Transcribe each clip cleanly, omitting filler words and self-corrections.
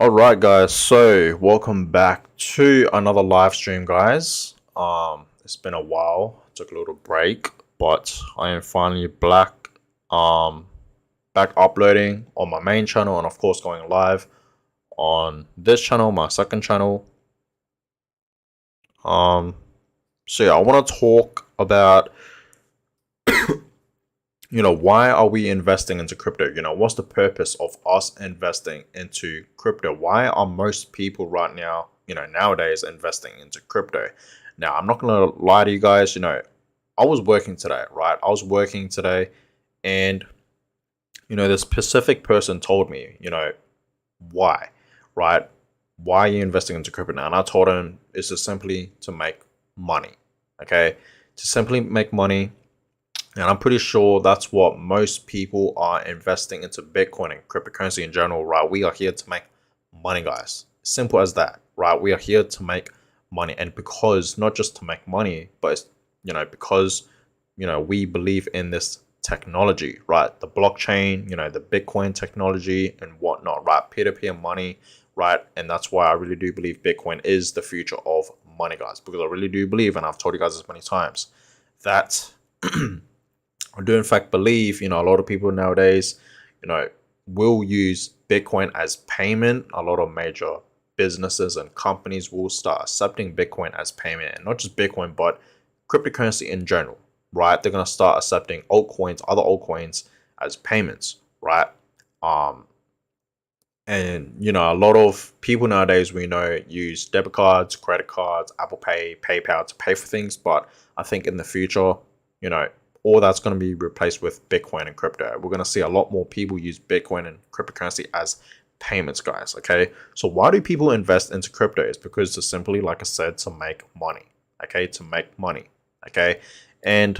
Alright guys, so welcome back to another live stream guys. It's been a while, took a little break, but I am finally um back uploading on my main channel and of course going live on this channel, my second channel. So yeah, I want to talk about why are we investing into crypto? What's the purpose of us investing into crypto? Why are most people right now, nowadays investing into crypto? Now, I'm not going to lie to you guys, I was working today, right? I was working today and, this specific person told me, why, right? Why are you investing into crypto now? And I told him it's just simply to make money, okay? To simply make money. And I'm pretty sure that's what most people are investing into Bitcoin and cryptocurrency in general, right? We are here to make money, guys. Simple as that, right? We are here to make money. And because not just to make money, but, because, we believe in this technology, right? The blockchain, the Bitcoin technology and whatnot, right? Peer-to-peer money, right? And that's why I really do believe Bitcoin is the future of money, guys, because I really do believe, and I've told you guys this many times, that I do in fact believe, a lot of people nowadays, will use Bitcoin as payment. A lot of major businesses and companies will start accepting Bitcoin as payment, and not just Bitcoin, but cryptocurrency in general, right? They're going to start accepting altcoins, other altcoins as payments, right? Um, and a lot of people nowadays we know use debit cards, credit cards, Apple Pay, PayPal to pay for things. But I think in the future, you know, all that's going to be replaced with Bitcoin and crypto. We're going to see a lot more people use Bitcoin and cryptocurrency as payments, guys. Okay, so why do people invest into crypto? It's because it's simply, like I said, to make money. Okay, to make money. Okay, and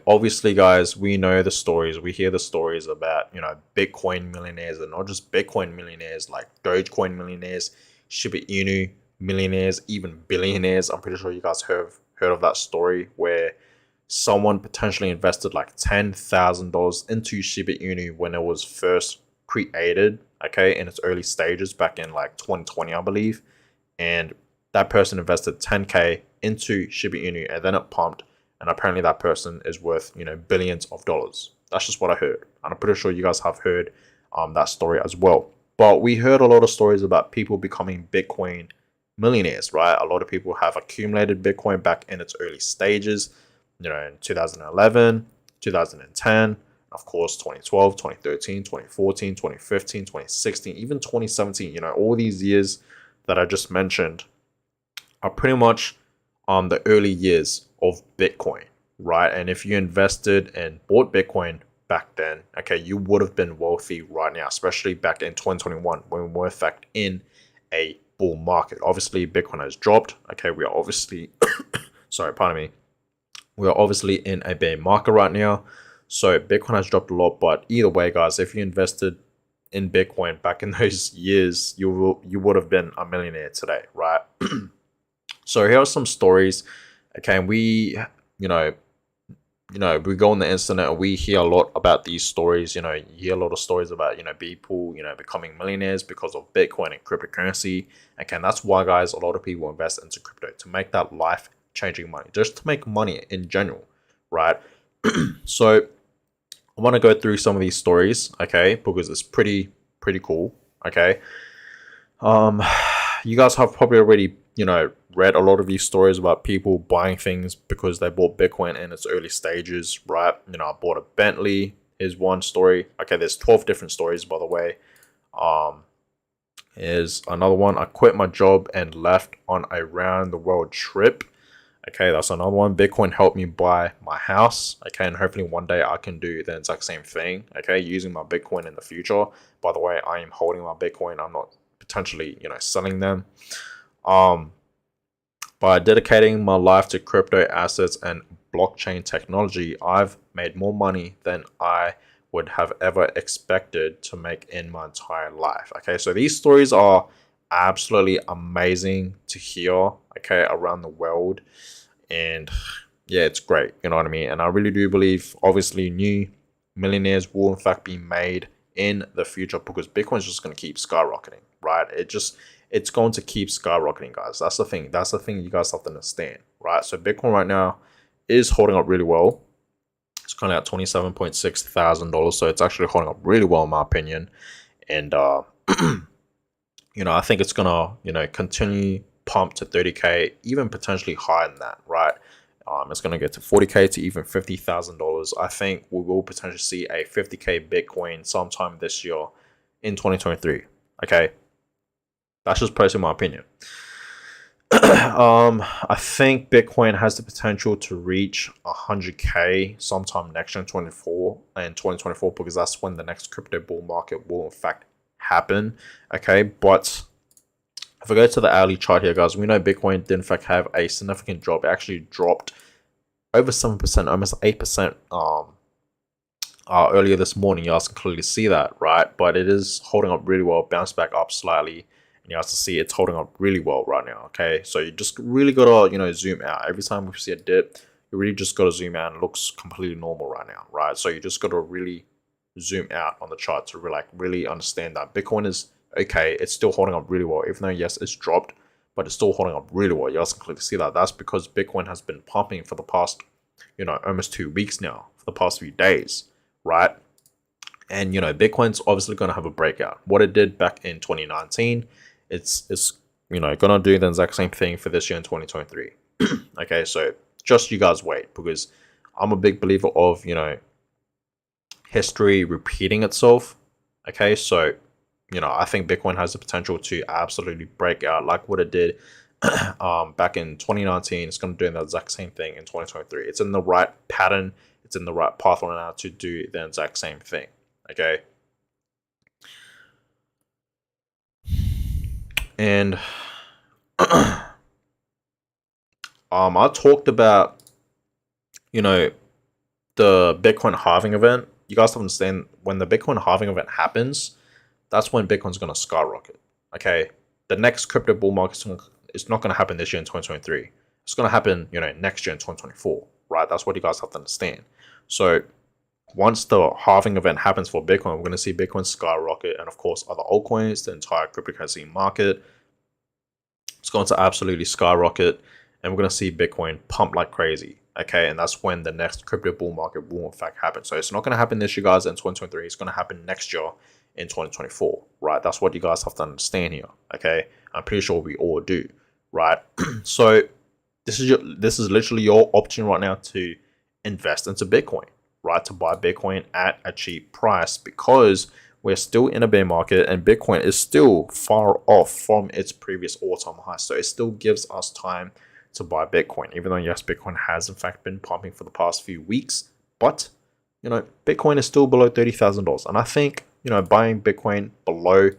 obviously, guys, we know the stories. We hear the stories about, Bitcoin millionaires, and not just Bitcoin millionaires, like Dogecoin millionaires, Shiba Inu millionaires, even billionaires. I'm pretty sure you guys have heard of that story where someone potentially invested like $10,000 into Shiba Inu when it was first created, okay, in its early stages back in like 2020, I believe. And that person invested 10K into Shiba Inu and then it pumped, and apparently that person is worth, billions of dollars. That's just what I heard, and I'm pretty sure you guys have heard that story as well. But we heard a lot of stories about people becoming Bitcoin millionaires, right? A lot of people have accumulated Bitcoin back in its early stages, in 2011, 2010, of course, 2012, 2013, 2014, 2015, 2016, even 2017. All these years that I just mentioned are pretty much the early years of Bitcoin, right? And if you invested and bought Bitcoin back then, okay, you would have been wealthy right now, especially back in 2021 when we were in fact in a bull market. Obviously, Bitcoin has dropped. Okay, we are obviously, sorry, pardon me. We are obviously in a bear market right now. So Bitcoin has dropped a lot, but either way, guys, if you invested in Bitcoin back in those years, you would have been a millionaire today, right? So here are some stories. Okay, we we go on the internet and we hear a lot about these stories. You hear a lot of stories about people becoming millionaires because of Bitcoin and cryptocurrency. Okay, and that's why, guys, a lot of people invest into crypto to make that life changing money, just to make money in general, right? So I want to go through some of these stories, okay, because it's pretty cool. Okay, you guys have probably already read a lot of these stories about people buying things because they bought Bitcoin in its early stages, right? I bought a Bentley is one story. Okay, there's 12 different stories, by the way. Is another one. I quit my job and left on a round the world trip. Okay, that's another one. Bitcoin helped me buy my house. Okay, and hopefully one day I can do the exact same thing. Okay, using my Bitcoin in the future. By the way, I am holding my Bitcoin. I'm not potentially, selling them. By dedicating my life to crypto assets and blockchain technology, I've made more money than I would have ever expected to make in my entire life. Okay, so these stories are absolutely amazing to hear, okay, around the world. And yeah, it's great, you know what I mean? And I really do believe, obviously, new millionaires will in fact be made in the future because Bitcoin's just going to keep skyrocketing, right? It's going to keep skyrocketing, guys. That's the thing. That's the thing you guys have to understand, right? So Bitcoin right now is holding up really well. It's currently at $27,600, so it's actually holding up really well in my opinion. And I think it's gonna continue pump to 30K, even potentially higher than that, right? It's gonna get to 40K to even $50,000. I think we will potentially see a 50K Bitcoin sometime this year in 2023. Okay, that's just personally my opinion. I think Bitcoin has the potential to reach 100K sometime next year in 2024 because that's when the next crypto bull market will in fact happen. Okay, but if I go to the hourly chart here, guys, we know Bitcoin did in fact have a significant drop. It actually dropped over 7%, almost 8% earlier this morning. You guys can clearly see that, right? But it is holding up really well, bounced back up slightly. And you guys can see it's holding up really well right now, okay? So you just really gotta, zoom out. Every time we see a dip, you really just gotta zoom out. It looks completely normal right now, right? So you just gotta really zoom out on the chart to really understand that Bitcoin is okay. It's still holding up really well, even though yes, it's dropped, but it's still holding up really well. You guys can clearly see that. That's because Bitcoin has been pumping for the past, almost 2 weeks now, for the past few days, right? And Bitcoin's obviously going to have a breakout. What it did back in 2019, it's gonna do the exact same thing for this year in 2023. Okay, so just you guys wait, because I'm a big believer of history repeating itself. Okay, so I think Bitcoin has the potential to absolutely break out like what it did back in 2019. It's going to do the exact same thing in 2023. It's in the right pattern. It's in the right path right now to do the exact same thing. Okay. And I talked about the Bitcoin halving event. You guys have to understand, when the Bitcoin halving event happens, that's when Bitcoin's going to skyrocket. Okay, the next crypto bull market is not going to happen this year in 2023. It's going to happen next year in 2024, right? That's what you guys have to understand. So once the halving event happens for Bitcoin, we're going to see Bitcoin skyrocket, and of course other altcoins, the entire cryptocurrency market, it's going to absolutely skyrocket, and we're going to see Bitcoin pump like crazy. Okay, and that's when the next crypto bull market will in fact happen. So it's not going to happen this year, guys, in 2023. It's going to happen next year in 2024, right? That's what you guys have to understand here. Okay, I'm pretty sure we all do, right? So this is literally your option right now to invest into Bitcoin, right? To buy Bitcoin at a cheap price, because we're still in a bear market and Bitcoin is still far off from its previous all-time high. So it still gives us time to buy Bitcoin, even though yes, Bitcoin has in fact been pumping for the past few weeks, but Bitcoin is still below $30,000, and I think buying Bitcoin below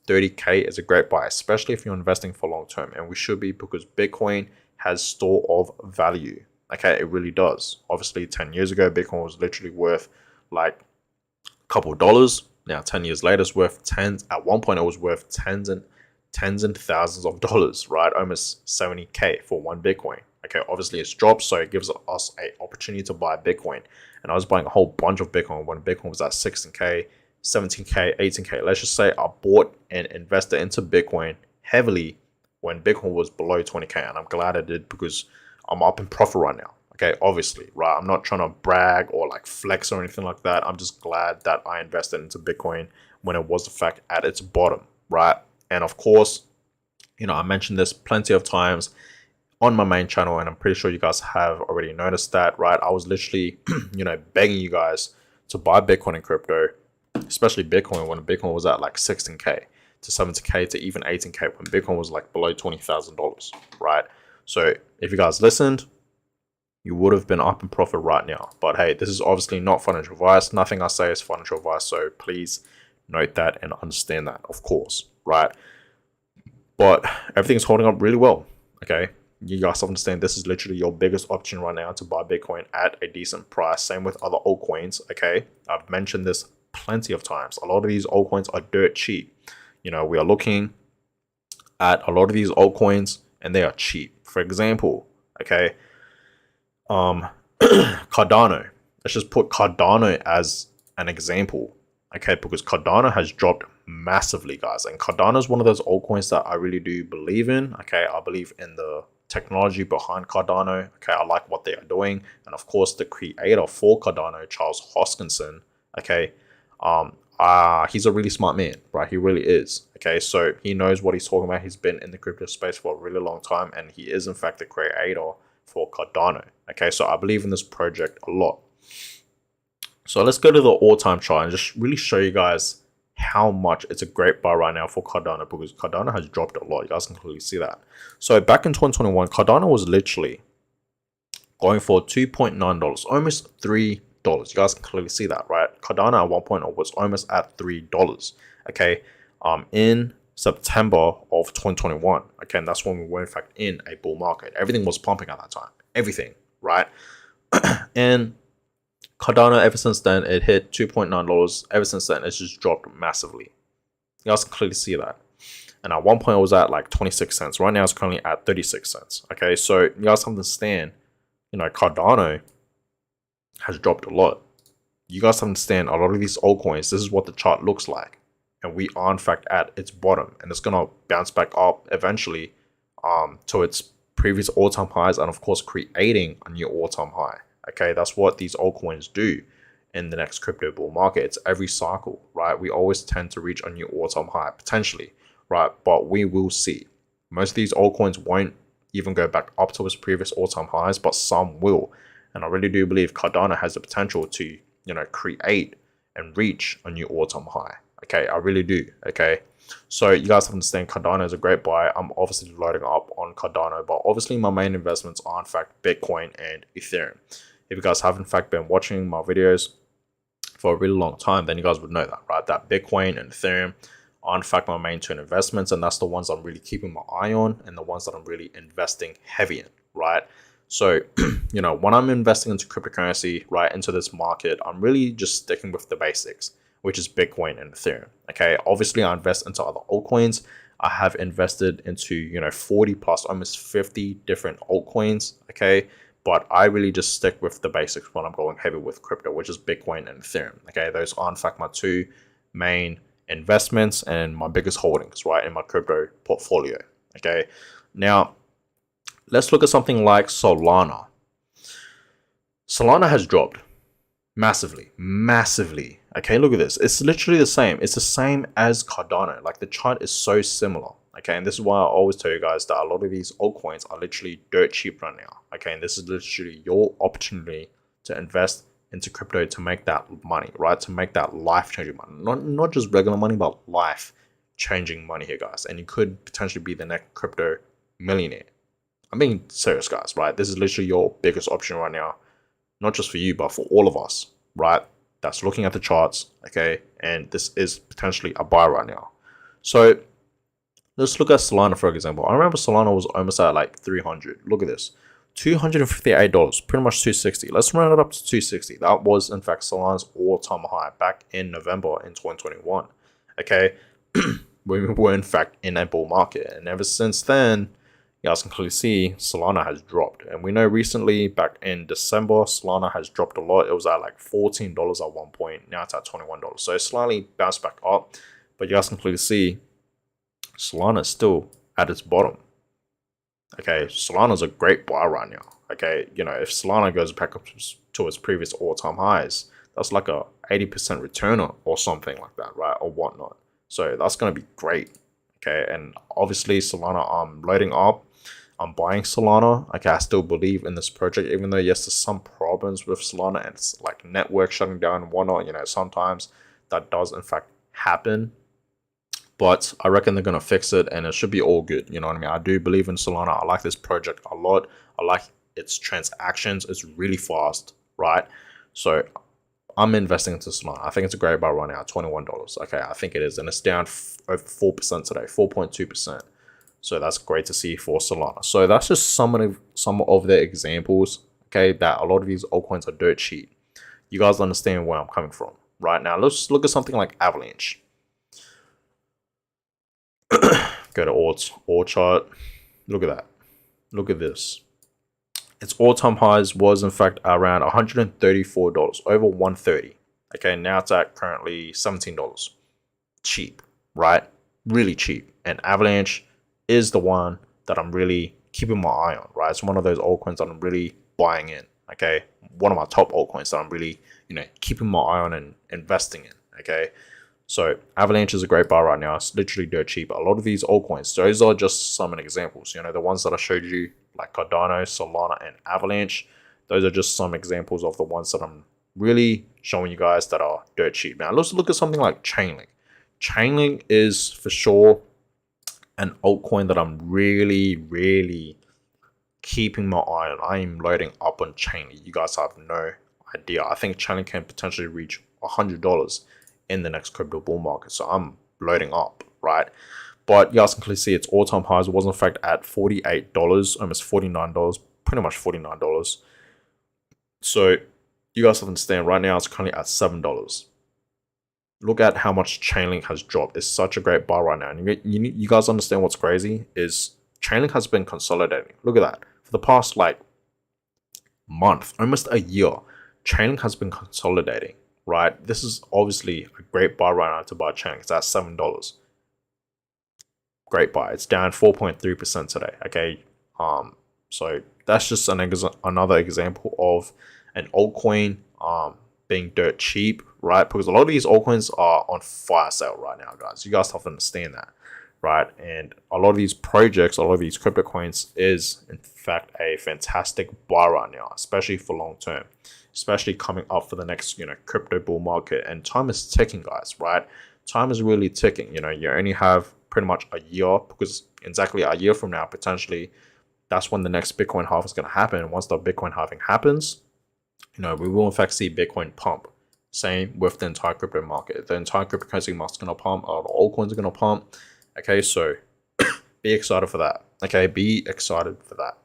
30K is a great buy, especially if you're investing for long term, and we should be, because Bitcoin has store of value. Okay, it really does. Obviously 10 years ago Bitcoin was literally worth like a couple of dollars. Now 10 years later it's worth tens. At one point it was worth tens and thousands of dollars, right? Almost 70K for one Bitcoin. Okay, obviously it's dropped, so it gives us an opportunity to buy Bitcoin. And I was buying a whole bunch of Bitcoin when Bitcoin was at 16K, 17K, 18K. Let's just say I bought and invested into Bitcoin heavily when Bitcoin was below 20K, and I'm glad I did, because I'm up in profit right now. Okay, obviously, right? I'm not trying to brag or like flex or anything like that. I'm just glad that I invested into Bitcoin when it was in fact at its bottom, right? And of course, I mentioned this plenty of times on my main channel, and I'm pretty sure you guys have already noticed that, right? I was literally, begging you guys to buy Bitcoin and crypto, especially Bitcoin, when Bitcoin was at like 16K to 17K to even 18K, when Bitcoin was like below $20,000, right? So if you guys listened, you would have been up in profit right now. But hey, this is obviously not financial advice. Nothing I say is financial advice, so please note that and understand that, of course, right? But everything's holding up really well. Okay, you guys understand this is literally your biggest option right now to buy Bitcoin at a decent price. Same with other altcoins. Okay, I've mentioned this plenty of times. A lot of these altcoins are dirt cheap. We are looking at a lot of these altcoins and they are cheap. For example, okay, Cardano. Let's just put Cardano as an example. Okay, because Cardano has dropped massively, guys. And Cardano is one of those altcoins that I really do believe in. Okay, I believe in the technology behind Cardano. Okay, I like what they are doing. And of course, the creator for Cardano, Charles Hoskinson, okay, he's a really smart man, right? He really is. Okay, so he knows what he's talking about. He's been in the crypto space for a really long time, and he is in fact the creator for Cardano. Okay, so I believe in this project a lot. So let's go to the all-time chart and just really show you guys how much it's a great buy right now for Cardano, because Cardano has dropped a lot. You guys can clearly see that. So back in 2021, Cardano was literally going for $2.9, almost $3. You guys can clearly see that, right? Cardano at one point was almost at $3. Okay, in September of 2021. Okay, and that's when we were in fact in a bull market. Everything was pumping at that time. Everything, right? And Cardano, ever since then, it hit $2.9. Ever since then, it's just dropped massively. You guys can clearly see that. And at one point, it was at like 26 cents. Right now, it's currently at 36 cents. Okay, so you guys have to understand, Cardano has dropped a lot. You guys have to understand, a lot of these altcoins, this is what the chart looks like. And we are, in fact, at its bottom. And it's going to bounce back up eventually to its previous all-time highs. And, of course, creating a new all-time high. Okay, that's what these altcoins do in the next crypto bull market. It's every cycle, right? We always tend to reach a new all-time high, potentially, right? But we will see. Most of these altcoins won't even go back up to its previous all-time highs, but some will. And I really do believe Cardano has the potential to, create and reach a new all-time high. Okay, I really do. Okay, so you guys understand Cardano is a great buy. I'm obviously loading up on Cardano, but obviously my main investments are in fact Bitcoin and Ethereum. If you guys have in fact been watching my videos for a really long time, then you guys would know that, right? That Bitcoin and Ethereum are in fact my main two investments, and that's the ones I'm really keeping my eye on and the ones that I'm really investing heavy in, right? So, when I'm investing into cryptocurrency, right, into this market, I'm really just sticking with the basics, which is Bitcoin and Ethereum. Okay, obviously I invest into other altcoins. I have invested into 40 plus, almost 50 different altcoins. Okay, but I really just stick with the basics when I'm going heavy with crypto, which is Bitcoin and Ethereum. Okay, those are in fact my two main investments and my biggest holdings, right, in my crypto portfolio. Okay, now let's look at something like Solana. Solana has dropped massively. Okay, look at this. It's literally the same. It's the same as Cardano. Like, the chart is so similar. Okay, and this is why I always tell you guys that a lot of these altcoins are literally dirt cheap right now. Okay, and this is literally your opportunity to invest into crypto to make that money, right? To make that life-changing money. Not just regular money, but life-changing money here, guys. And you could potentially be the next crypto millionaire. I'm being serious, guys, right? This is literally your biggest option right now. Not just for you, but for all of us, right? That's looking at the charts, okay? And this is potentially a buy right now. So let's look at Solana, for example. I remember Solana was almost at like 300. Look at this. $258, pretty much 260. Let's round it up to 260. That was, in fact, Solana's all-time high back in November in 2021, okay? We were, in fact, in a bull market. And ever since then, you guys can clearly see Solana has dropped. And we know recently, back in December, Solana has dropped a lot. It was at like $14 at one point. Now it's at $21. So it slightly bounced back up. But you guys can clearly see Solana is still at its bottom. Okay, Solana's a great buy right now. Okay, if Solana goes back up to its previous all-time highs, that's like a 80% return or something like that, right? Or whatnot. So that's going to be great. Okay, and obviously Solana, I'm loading up. I'm buying Solana. Okay, I still believe in this project, even though, yes, there's some problems with Solana and it's like network shutting down and whatnot. Sometimes that does, in fact, happen. But I reckon they're going to fix it and it should be all good. You know what I mean? I do believe in Solana. I like this project a lot. I like its transactions. It's really fast, right? So I'm investing into Solana. I think it's a great buy right now, $21. Okay, I think it is. And it's down over 4% today, 4.2%. So that's great to see for Solana. So that's just some of the examples, okay, that a lot of these altcoins are dirt cheap. You guys understand where I'm coming from. Right now, let's look at something like Avalanche. Go to all chart. Look at that. Look at this. Its all-time highs was in fact around $134, over 130. Okay, now it's at currently $17. Cheap, right? Really cheap. And Avalanche is the one that I'm really keeping my eye on, right? It's one of those altcoins that I'm really buying in. Okay, one of my top altcoins that I'm really, keeping my eye on and investing in. Okay, so Avalanche is a great buy right now. It's literally dirt cheap. A lot of these altcoins, those are just some examples. The ones that I showed you, like Cardano, Solana, and Avalanche, those are just some examples of the ones that I'm really showing you guys that are dirt cheap. Now let's look at something like Chainlink. Chainlink is for sure an altcoin that I'm really, really keeping my eye on. I am loading up on Chainlink. You guys have no idea. I think Chainlink can potentially reach $100 in the next crypto bull market. So I'm loading up, right? But you guys can clearly see its all-time highs was in fact at $48, almost $49, pretty much $49. So you guys have to understand right now it's currently at $7. Look at how much Chainlink has dropped. It's such a great buy right now. And you guys understand what's crazy is Chainlink has been consolidating. Look at that. For the past month, almost a year, Chainlink has been consolidating, right? This is obviously a great buy right now to buy Chainlink. It's at $7. Great buy. It's down 4.3% today. Okay. So that's just another example of an altcoin being dirt cheap, right? Because a lot of these altcoins are on fire sale right now, guys. You guys have to understand that, right? And a lot of these projects, a lot of these crypto coins is in fact a fantastic buy right now, especially for long term, especially coming up for the next, crypto bull market. And time is ticking, guys, right? Time is really ticking. You only have pretty much a year, because exactly a year from now, potentially, that's when the next Bitcoin halving is going to happen. Once the Bitcoin halving happens, we will in fact see Bitcoin pump. Same with the entire crypto market. The entire cryptocurrency market is going to pump. All the altcoins are going to pump. Okay, so be excited for that. Okay, be excited for that.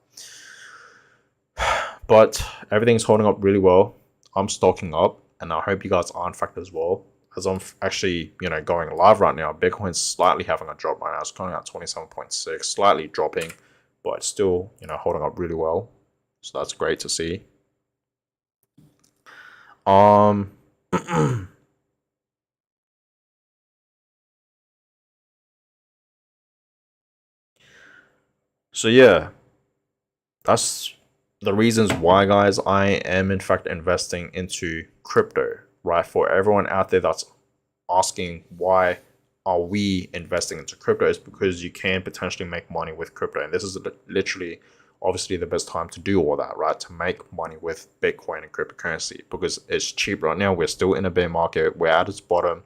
But everything's holding up really well. I'm stocking up, and I hope you guys are in fact as well. As I'm actually, going live right now, Bitcoin's slightly having a drop right now. It's going at 27.6, slightly dropping, but still, holding up really well. So that's great to see. So yeah, that's the reasons why, guys, I am in fact investing into crypto, right? For everyone out there that's asking why are we investing into crypto, is because you can potentially make money with crypto. And this is literally obviously the best time to do all that, right? To make money with Bitcoin and cryptocurrency, because it's cheap right now. We're still in a bear market. We're at its bottom.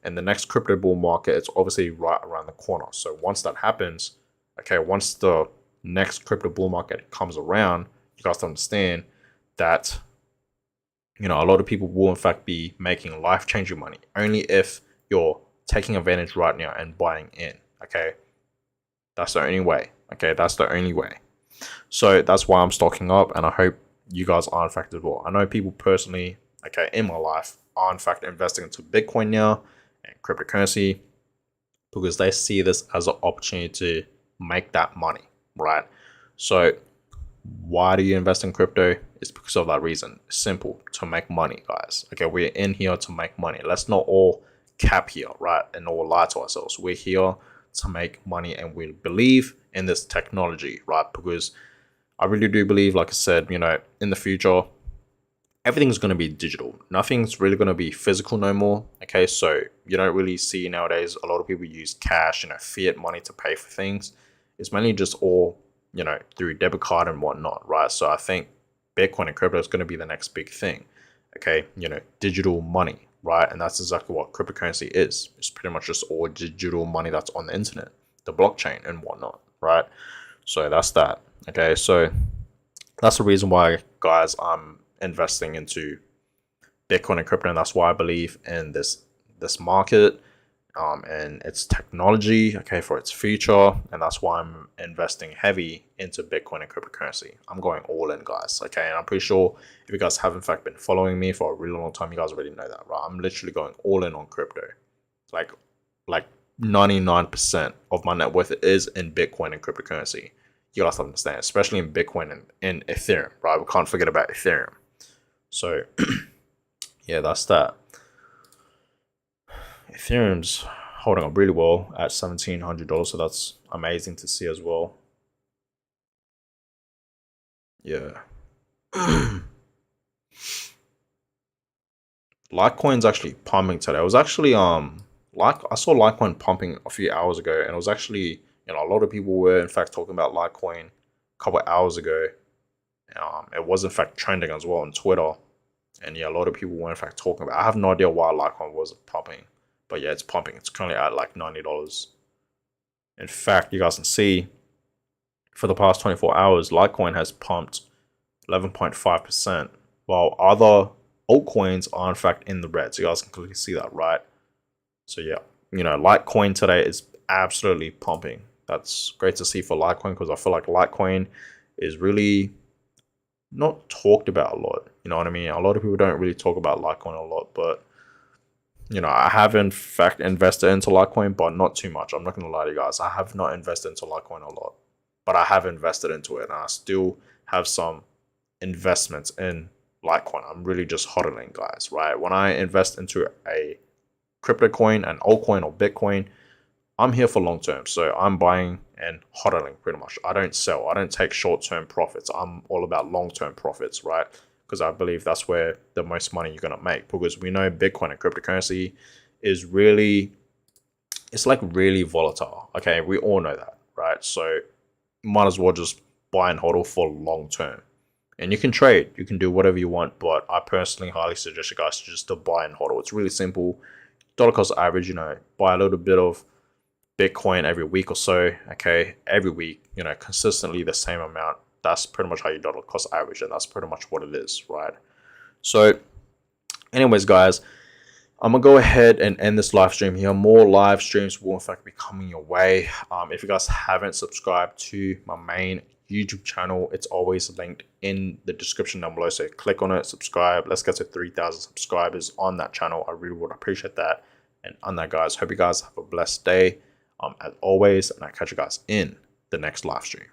And the next crypto bull market, it's obviously right around the corner. So once that happens, okay, once the next crypto bull market comes around, you guys understand that, a lot of people will in fact be making life-changing money only if you're taking advantage right now and buying in. Okay, that's the only way. Okay, that's the only way. So that's why I'm stocking up, and I hope you guys are in fact as well. I know people personally, okay, in my life are in fact investing into Bitcoin now and cryptocurrency, because they see this as an opportunity to make that money, right? So why do you invest in crypto? It's because of that reason. Simple, to make money, guys. Okay, we're in here to make money. Let's not all cap here, right? And all lie to ourselves. We're here to make money, and we believe in this technology, right? Because I really do believe, like I said, in the future, everything's going to be digital. Nothing's really going to be physical no more. Okay, so you don't really see nowadays a lot of people use cash, fiat money to pay for things. It's mainly just all, through debit card and whatnot, right? So I think Bitcoin and crypto is going to be the next big thing. Okay, digital money, right? And that's exactly what cryptocurrency is. It's pretty much just all digital money that's on the internet, the blockchain and whatnot, right? So that's that. Okay, so that's the reason why, guys, I'm investing into Bitcoin and crypto, and that's why I believe in this market and its technology, okay, for its future. And that's why I'm investing heavy into Bitcoin and cryptocurrency. I'm going all in, guys, okay? And I'm pretty sure if you guys have in fact been following me for a really long time, you guys already know that, right? I'm literally going all in on crypto. Like 99% of my net worth is in Bitcoin and cryptocurrency. You guys have to understand, especially in Bitcoin and Ethereum, right? We can't forget about Ethereum. So yeah, that's that. Ethereum's holding up really well at $1,700, so that's amazing to see as well. Yeah. Litecoin's actually pumping today. It was actually like I saw Litecoin pumping a few hours ago, and it was actually, a lot of people were in fact talking about Litecoin a couple of hours ago. It was in fact trending as well on Twitter, and yeah, a lot of people were in fact talking about. I have no idea why Litecoin was pumping, but yeah, it's pumping. It's currently at like $90. In fact, you guys can see for the past 24 hours, Litecoin has pumped 11.5%, while other altcoins are in fact in the red. So you guys can clearly see that, right? So yeah, Litecoin today is absolutely pumping. That's great to see for Litecoin, because I feel like Litecoin is really not talked about a lot. You know what I mean? A lot of people don't really talk about Litecoin a lot, but I have in fact invested into Litecoin, but not too much. I'm not going to lie to you guys. I have not invested into Litecoin a lot, but I have invested into it, and I still have some investments in Litecoin. I'm really just hodling, guys, right? When I invest into a crypto coin, an altcoin, or Bitcoin, I'm here for long term. So I'm buying and hodling pretty much. I don't sell. I don't take short term profits. I'm all about long term profits, right? Because I believe that's where the most money you're going to make. Because we know Bitcoin and cryptocurrency is really, it's like really volatile. Okay, we all know that, right? So might as well just buy and hodl for long term. And you can trade, you can do whatever you want, but I personally highly suggest you guys just to buy and hodl. It's really simple. Dollar cost average, buy a little bit of Bitcoin every week or so, okay? Every week, consistently the same amount. That's pretty much how you dollar cost average, and that's pretty much what it is, right? So, anyways, guys, I'm gonna go ahead and end this live stream here. More live streams will in fact be coming your way. If you guys haven't subscribed to my main YouTube channel, it's always linked in the description down below. So click on it, subscribe. Let's get to 3,000 subscribers on that channel. I really would appreciate that. And on that, guys, hope you guys have a blessed day. As always, and I catch you guys in the next live stream.